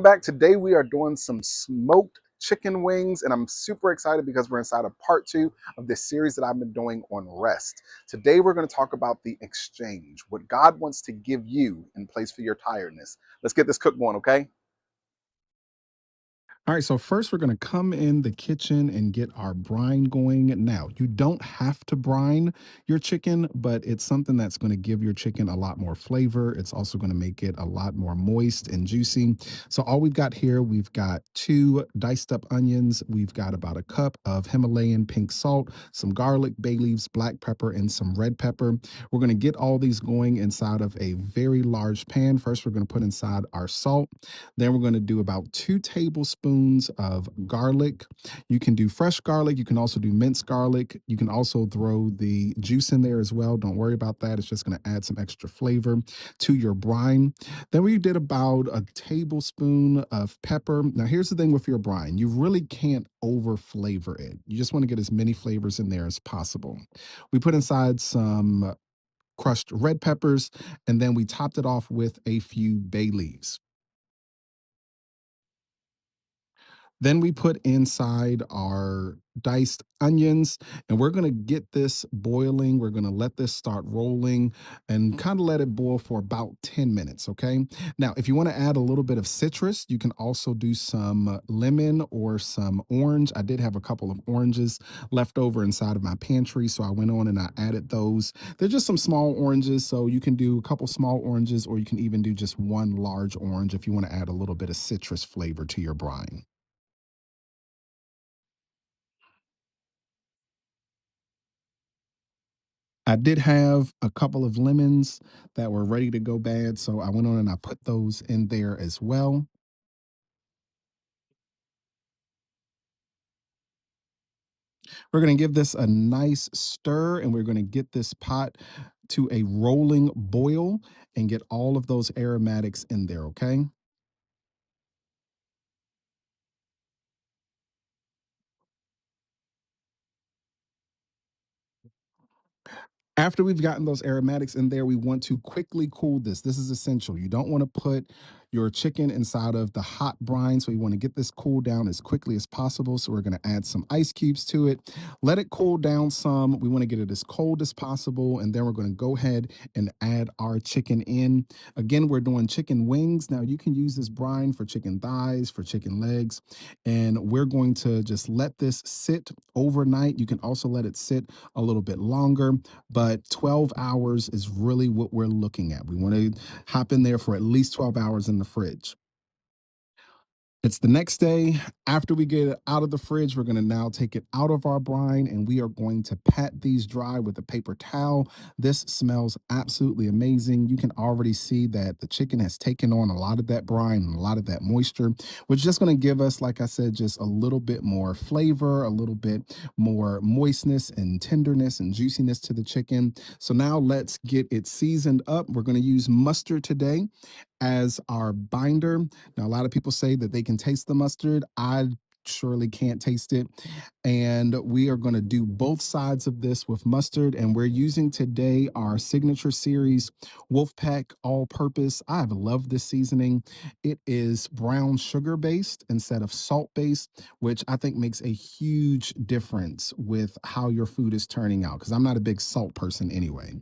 Back today, we are doing some smoked chicken wings, and I'm super excited because we're inside of part two of this series that I've been doing on rest. Today, we're going to talk about the exchange, what God wants to give you in place for your tiredness. Let's get this cook going, okay? All right, so first we're going to come in the kitchen and get our brine going. Now, you don't have to brine your chicken, but it's something that's going to give your chicken a lot more flavor. It's also going to make it a lot more moist and juicy. So all we've got here, we've got two diced up onions. We've got about a cup of Himalayan pink salt, some garlic, bay leaves, black pepper, and some red pepper. We're going to get all these going inside of a very large pan. First, we're going to put inside our salt. Then we're going to do about 2 tablespoons of garlic. You can do fresh garlic. You can also do minced garlic. You can also throw the juice in there as well. Don't worry about that. It's just going to add some extra flavor to your brine. Then we did about a tablespoon of pepper. Now, here's the thing with your brine, you really can't over flavor it. You just want to get as many flavors in there as possible. We put inside some crushed red peppers, and then we topped it off with a few bay leaves. Then we put inside our diced onions, and we're going to get this boiling. We're going to let this start rolling and kind of let it boil for about 10 minutes. Okay. Now, if you want to add a little bit of citrus, you can also do some lemon or some orange. I did have a couple of oranges left over inside of my pantry, so I went on and I added those. They're just some small oranges, so you can do a couple small oranges, or you can even do just one large orange if you want to add a little bit of citrus flavor to your brine. I did have a couple of lemons that were ready to go bad, so I went on and I put those in there as well. We're going to give this a nice stir, and we're going to get this pot to a rolling boil and get all of those aromatics in there, okay? After we've gotten those aromatics in there, we want to quickly cool this. This is essential. You don't want to put your chicken inside of the hot brine. So you want to get this cooled down as quickly as possible. So we're going to add some ice cubes to it. Let it cool down some. We want to get it as cold as possible. And then we're going to go ahead and add our chicken in. Again, we're doing chicken wings. Now you can use this brine for chicken thighs, for chicken legs. And we're going to just let this sit overnight. You can also let it sit a little bit longer, but 12 hours is really what we're looking at. We want to hop in there for at least 12 hours in the fridge. It's the next day. After we get it out of the fridge, we're going to now take it out of our brine and we are going to pat these dry with a paper towel. This smells absolutely amazing. You can already see that the chicken has taken on a lot of that brine and a lot of that moisture, which is just going to give us, like I said, just a little bit more flavor, a little bit more moistness and tenderness and juiciness to the chicken. So now let's get it seasoned up. We're going to use mustard today as our binder. Now, a lot of people say that they can taste the mustard. I surely can't taste it. And we are going to do both sides of this with mustard. And we're using today our signature series Wolfpack All Purpose. I've loved this seasoning. It is brown sugar based instead of salt based, which I think makes a huge difference with how your food is turning out because I'm not a big salt person anyway.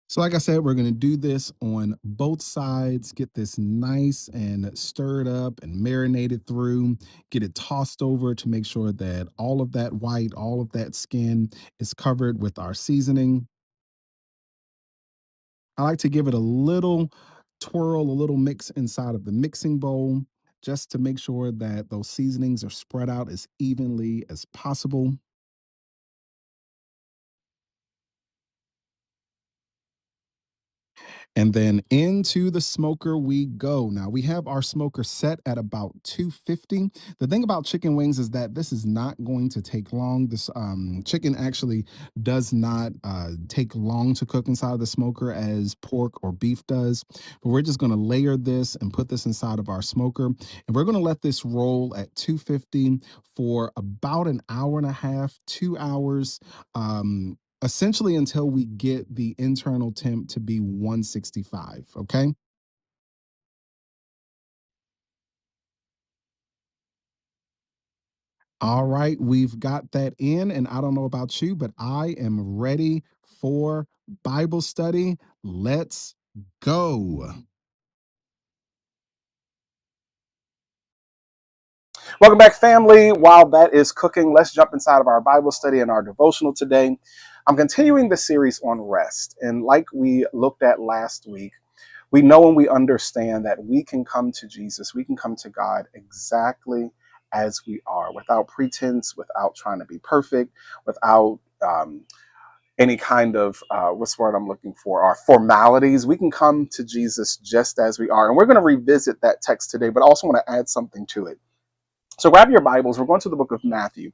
So, like I said, we're going to do this on both sides, get this nice and stirred up and marinated through, get it tossed over to make sure that all of that white, all of that skin is covered with our seasoning. I like to give it a little twirl, a little mix inside of the mixing bowl just to make sure that those seasonings are spread out as evenly as possible. And then into the smoker we go. Now we have our smoker set at about 250. The thing about chicken wings is that this is not going to take long. This chicken actually does not take long to cook inside of the smoker as pork or beef does. But we're just going to layer this and put this inside of our smoker. And we're going to let this roll at 250 for about an hour and a half, 2 hours. Essentially until we get the internal temp to be 165. Okay. All right, we've got that in, and I don't know about you, but I am ready for Bible study. Let's go. Welcome back, family. While that is cooking, let's jump inside of our Bible study and our devotional today. I'm continuing the series on rest. And like we looked at last week, we know and we understand that we can come to Jesus, we can come to God exactly as we are, without pretense, without trying to be perfect, without any kind of what's the word I'm looking for, our formalities. We can come to Jesus just as we are. And we're going to revisit that text today, but I also want to add something to it. So grab your Bibles. We're going to the book of Matthew,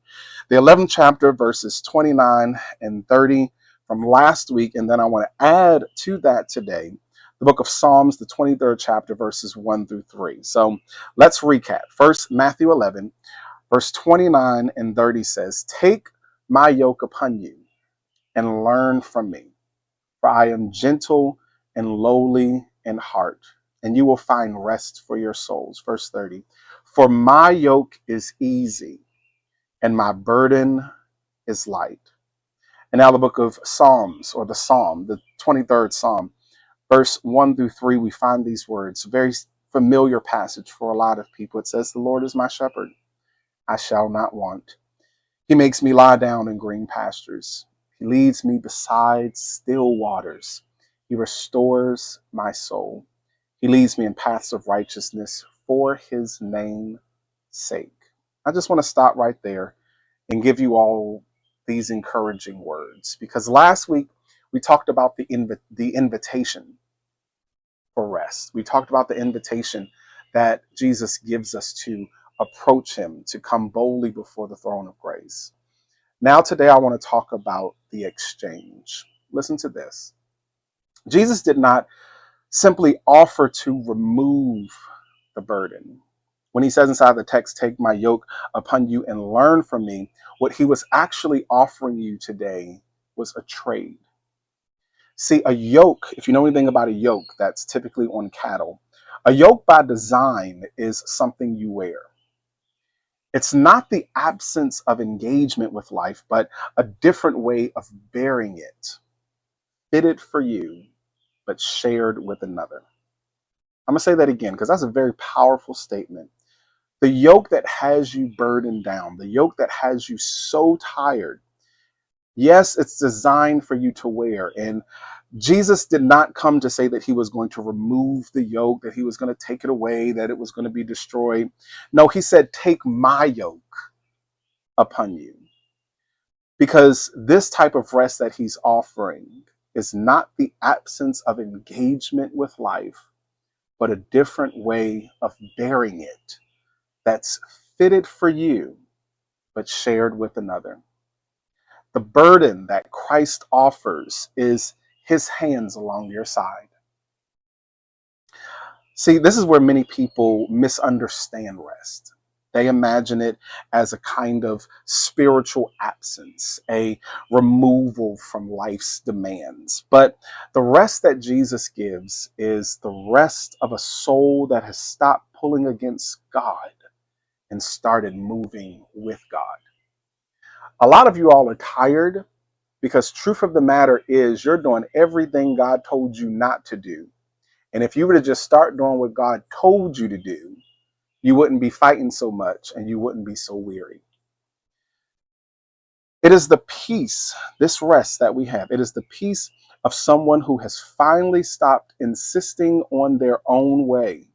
the 11th chapter, verses 29 and 30 from last week. And then I want to add to that today the book of Psalms, the 23rd chapter, verses 1 through 3. So let's recap. First, Matthew 11, verse 29 and 30 says, "Take my yoke upon you and learn from me, for I am gentle and lowly in heart, and you will find rest for your souls." Verse 30, "For my yoke is easy and my burden is light." And now the book of Psalms, or the Psalm, the 23rd Psalm, verse 1 through 3, we find these words, a very familiar passage for a lot of people. It says, "The Lord is my shepherd, I shall not want. He makes me lie down in green pastures. He leads me beside still waters. He restores my soul. He leads me in paths of righteousness for his name's sake." I just want to stop right there and give you all these encouraging words, because last week we talked about the invitation for rest. We talked about the invitation that Jesus gives us to approach him, to come boldly before the throne of grace. Now, today, I want to talk about the exchange. Listen to this. Jesus did not simply offer to remove the burden. When he says inside the text, "Take my yoke upon you and learn from me," what he was actually offering you today was a trade. See, a yoke, if you know anything about a yoke that's typically on cattle, a yoke by design is something you wear. It's not the absence of engagement with life, but a different way of bearing it, fitted for you, but shared with another. I'm going to say that again because that's a very powerful statement. The yoke that has you burdened down, the yoke that has you so tired, yes, it's designed for you to wear. And Jesus did not come to say that he was going to remove the yoke, that he was going to take it away, that it was going to be destroyed. No, he said, "Take my yoke upon you." Because this type of rest that he's offering is not the absence of engagement with life, but a different way of bearing it that's fitted for you, but shared with another. The burden that Christ offers is his hands along your side. See, this is where many people misunderstand rest. They imagine it as a kind of spiritual absence, a removal from life's demands. But the rest that Jesus gives is the rest of a soul that has stopped pulling against God and started moving with God. A lot of you all are tired because truth of the matter is you're doing everything God told you not to do. And if you were to just start doing what God told you to do, you wouldn't be fighting so much and you wouldn't be so weary. It is the peace, this rest that we have, it is the peace of someone who has finally stopped insisting on their own way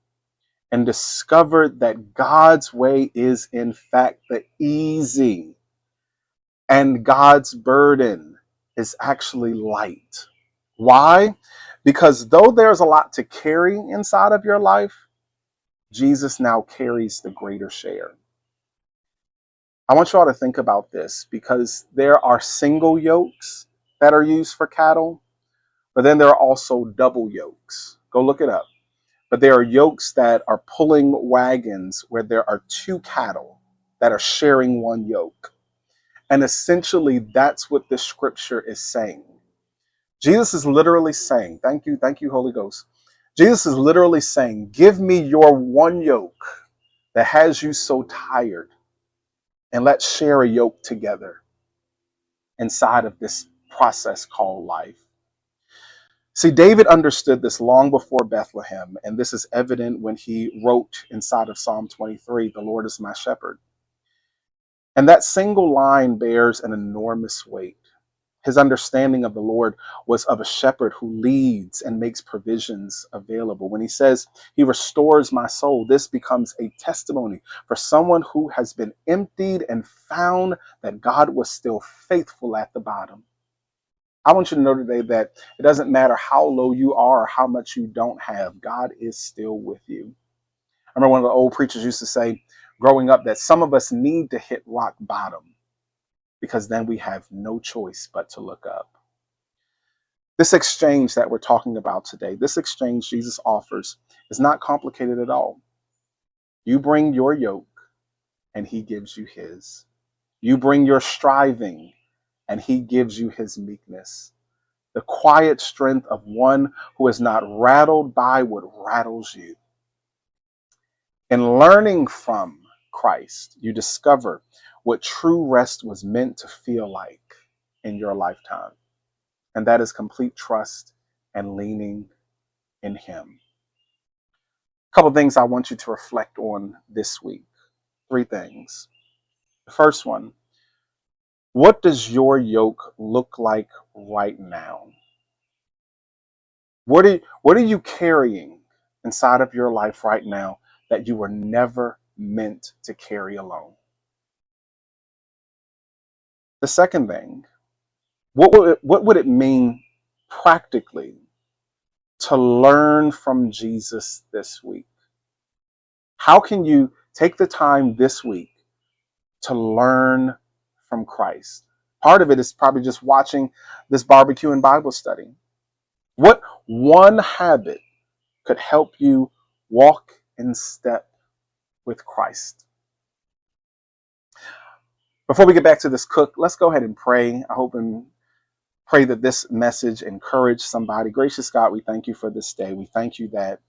and discovered that God's way is, in fact, the easy, and God's burden is actually light. Why? Because though there's a lot to carry inside of your life, Jesus now carries the greater share. I want you all to think about this, because there are single yokes that are used for cattle, but then there are also double yokes. Go look it up. But there are yokes that are pulling wagons where there are two cattle that are sharing one yoke. And essentially, that's what the scripture is saying. Jesus is literally saying, thank you, Holy Ghost. Jesus is literally saying, give me your one yoke that has you so tired. and let's share a yoke together inside of this process called life. See, David understood this long before Bethlehem, and this is evident when he wrote inside of Psalm 23, "The Lord is my shepherd." And that single line bears an enormous weight. His understanding of the Lord was of a shepherd who leads and makes provisions available. When he says he restores my soul, this becomes a testimony for someone who has been emptied and found that God was still faithful at the bottom. I want you to know today that it doesn't matter how low you are or how much you don't have, God is still with you. I remember one of the old preachers used to say growing up that some of us need to hit rock bottom because then we have no choice but to look up. This exchange that we're talking about today, this exchange Jesus offers, is not complicated at all. You bring your yoke and he gives you his. You bring your striving and he gives you his meekness. The quiet strength of one who is not rattled by what rattles you. In learning from Christ, you discover what true rest was meant to feel like in your lifetime. And that is complete trust and leaning in him. A couple of things I want you to reflect on this week. 3 things. The first one, what does your yoke look like right now? What are you carrying inside of your life right now that you were never meant to carry alone? The second thing, what would it mean practically to learn from Jesus this week? How can you take the time this week to learn from Christ? Part of it is probably just watching this barbecue and Bible study. What one habit could help you walk in step with Christ? Before we get back to this cook, let's go ahead and pray. I hope and pray that this message encouraged somebody. Gracious God, we thank you for this day. We thank you that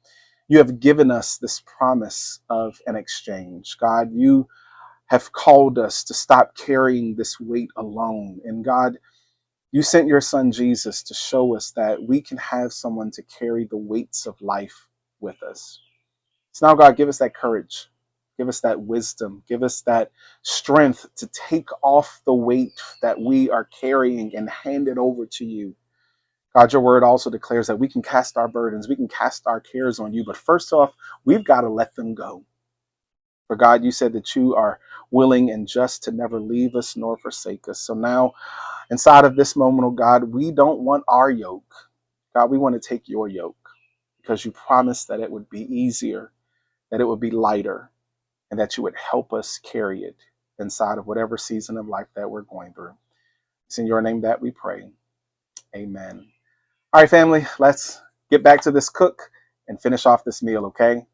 you have given us this promise of an exchange. God, you have called us to stop carrying this weight alone. And God, you sent your son Jesus to show us that we can have someone to carry the weights of life with us. So now, God, give us that courage. Give us that wisdom. Give us that strength to take off the weight that we are carrying and hand it over to you. God, your word also declares that we can cast our burdens, we can cast our cares on you. But first off, we've got to let them go. For God, you said that you are willing and just to never leave us nor forsake us. So now, inside of this moment, oh God, we don't want our yoke. God, we want to take your yoke because you promised that it would be easier, that it would be lighter, and that you would help us carry it inside of whatever season of life that we're going through. It's in your name that we pray. Amen. All right, family, let's get back to this cook and finish off this meal, okay?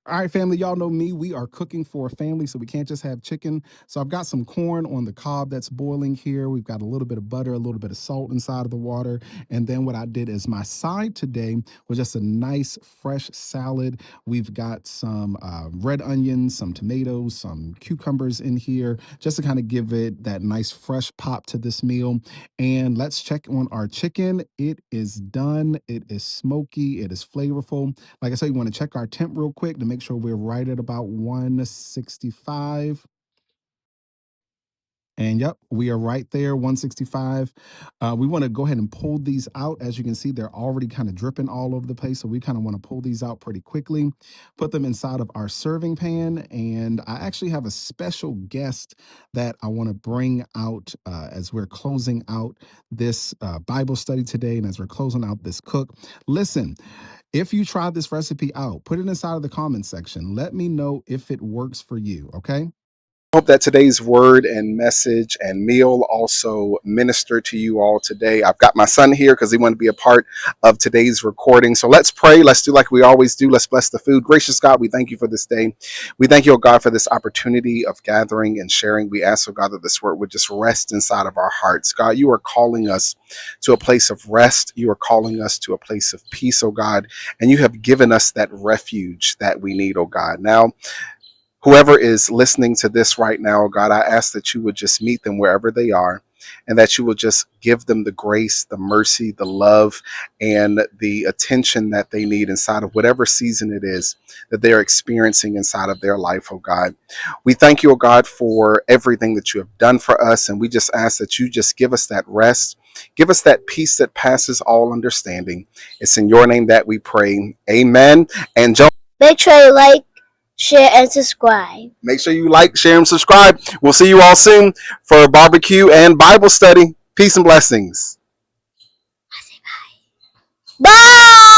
All right, family, y'all know me. We are cooking for a family, so we can't just have chicken. So I've got some corn on the cob that's boiling here. We've got a little bit of butter, a little bit of salt inside of the water. And then what I did is my side today was just a nice fresh salad. We've got some red onions, some tomatoes, some cucumbers in here, just to kind of give it that nice fresh pop to this meal. And let's check on our chicken. It is done. It is smoky. It is flavorful. Like I said, you want to check our temp real quick to make sure we're right at about 165. And yep, we are right there, 165. We want to go ahead and pull these out. As you can see, they're already kind of dripping all over the place. So we kind of want to pull these out pretty quickly, put them inside of our serving pan. And I actually have a special guest that I want to bring out as we're closing out this Bible study today. And as we're closing out this cook, listen, if you tried this recipe out, put it inside of the comment section. Let me know if it works for you, okay? I hope that today's word and message and meal also minister to you all today. I've got my son here because he wanted to be a part of today's recording. So let's pray. Let's do like we always do. Let's bless the food. Gracious God, we thank you for this day. We thank you, oh God, for this opportunity of gathering and sharing. We ask, oh God, that this word would just rest inside of our hearts. God, you are calling us to a place of rest. You are calling us to a place of peace, oh God, and you have given us that refuge that we need, oh God. Now, Whoever is listening to this right now, God, I ask that you would just meet them wherever they are, and that you will just give them the grace, the mercy, the love, and the attention that they need inside of whatever season it is that they're experiencing inside of their life, oh God. We thank you, oh God, for everything that you have done for us, and we just ask that you just give us that rest, give us that peace that passes all understanding. It's in your name that we pray. Amen. And Joe, make sure you like, share, and subscribe. Make sure you like, share, and subscribe. We'll see you all soon for barbecue and Bible study. Peace and blessings. Bye!